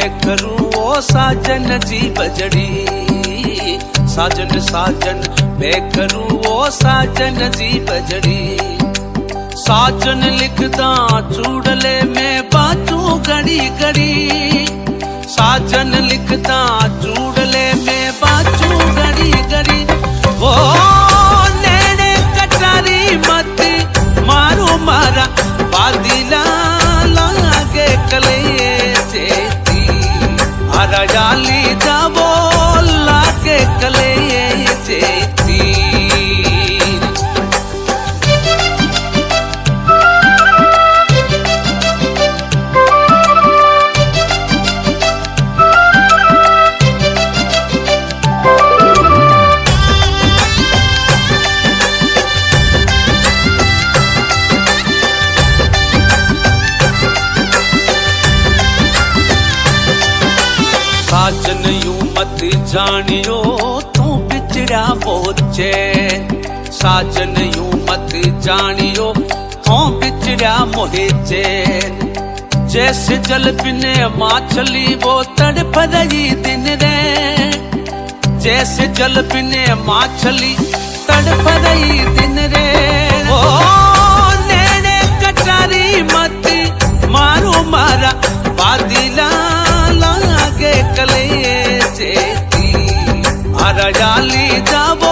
मैं करूं वो साजन जी बजड़ी। साजन साजन मैं करूं वो साजन जी बजड़ी। साजन लिखदा चूड़ले में बाजू घड़ी घड़ी। साजन लिखदा चूड़ले में बाजू घड़ी घड़ी। ओ नैने कटारी मत मारो मारा बादीला लागे कले चेती। अरजाली जाबो लागे कले चेती। साजन यूं मत जानियो तू बिछड़ा मोचे। साजन यूं मत जानियो तू बिछड़ा मोचे। जैसे जल बिने माछली वो तड़प रही दिन रे। जैसे जल बिने माछली तड़प रही दिन रे। ओ नैने कटारी मत मारो मारा बादीला लागे कले चेती। अरजाली जाबो